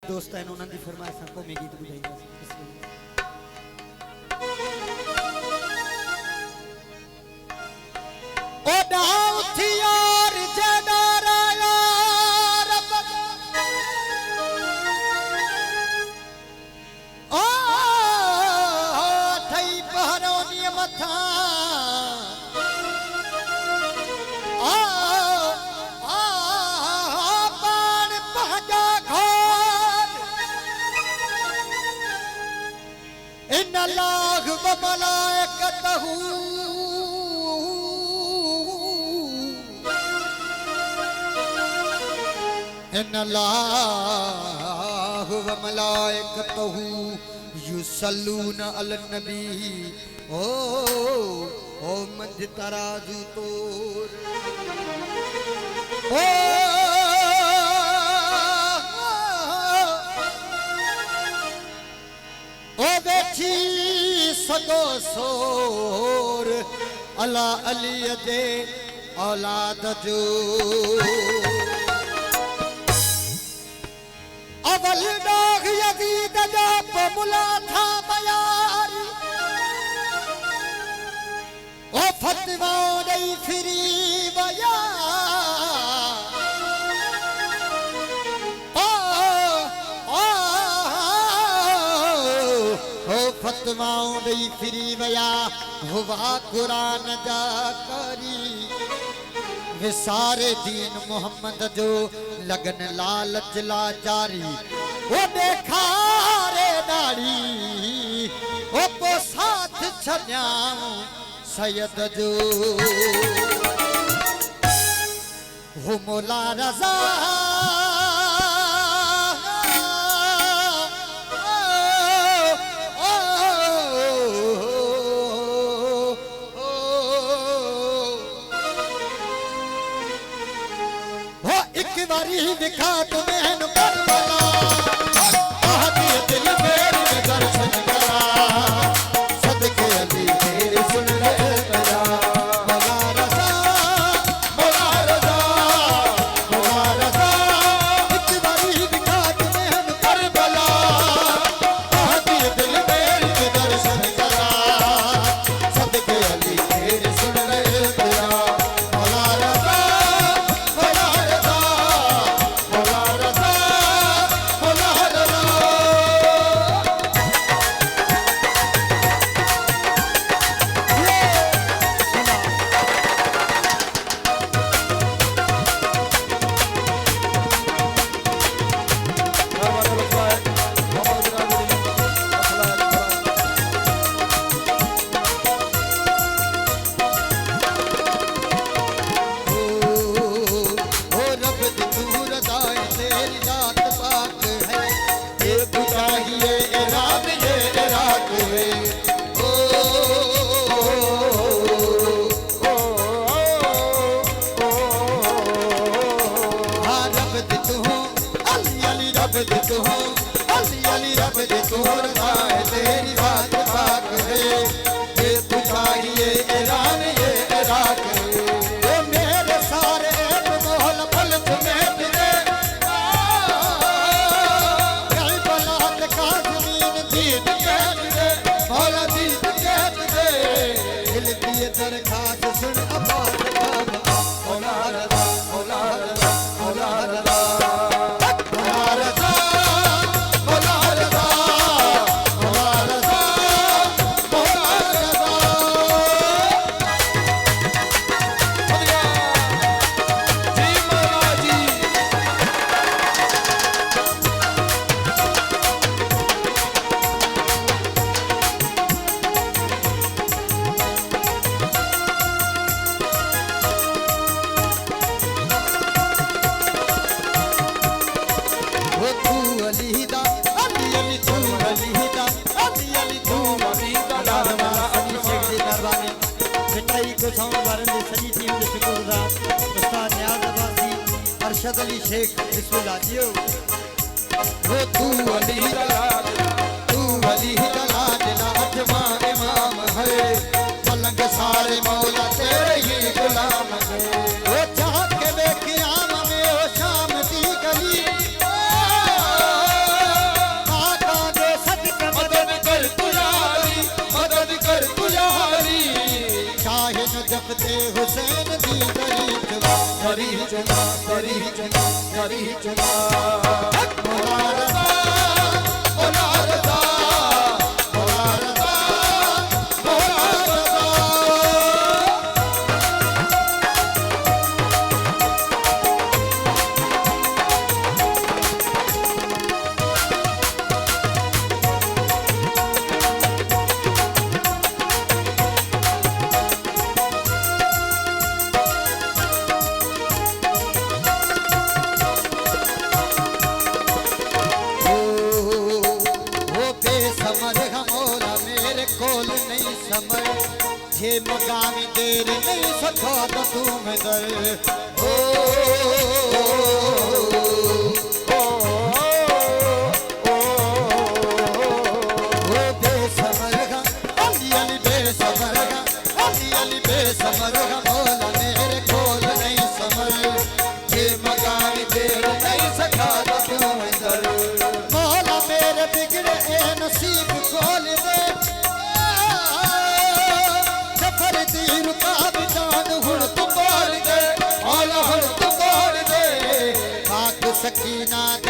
दोस्त हैं उन्होंने फरमाइश को मैं गीत बुझाइंदा ओ डाउ थी और जडारा रब ओ थई पहरोनी मथा इन अल्लाह व मलाइकतहू इन अल्लाह व मलाइकतहू युसल्लून अलन नबी ओ मंद तराजू तोर ओ बेची सदो सोर अला अली दे औलाद जो अवल डोग यजीद जो मुला था बयारी ओ फतवा नहीं फिरी बया फतवाओं दई फिरी वया हुआ कुरान जा करी विसारे दीन मोहम्मद जो लगन लालच ला जारी वो देखा रे दाड़ी वो को साथ छन्याऊं सैयद जो हो मौला रजा दिखा तुम्हें करबला आहती दिल मेरी में दर्शन करा सदके अली मेरे सुन ले करा मौला रज़ा एक बारी दिखा तुम्हें करबला आहती दिल मेरी में दर्शन करा सदके अली मेरे सुन ले करा मौला रज़ा तेरी बात पाक है ये तू चाहिए ईरान ये इराक है मेरे सारे मोहल पल तुम्हें तेरे कई बलात का जमीन दीद के तेरे मौला दीद के तेरे दिल की दरखास्त सुन अब्बास मौला रज़ा मौला रज़ा मौला रज़ा अरशद अली शेख बिस्मिल्लाह जियो वो तू अली दलाल अजमा इमाम है पलंग सारे मौला तेरे ही गुलाम है वो चाह के बेक़याम में वो शाम दी गली चुना तेरी ही चुना तेरी ही चुना मौला रज़ा मौला रज़ा मौला रज़ा मौला रज़ा समर जे मकामी देर नहीं सका तो तुम दर ओ बेसमर का अली अली बेसमर का अली अली बेसमर का मौला मेरे खोल नहीं समर जे मकामी देर नहीं सका तो तुम दर मौला मेरे बिगड़े ए नसीब खोल दे सकीना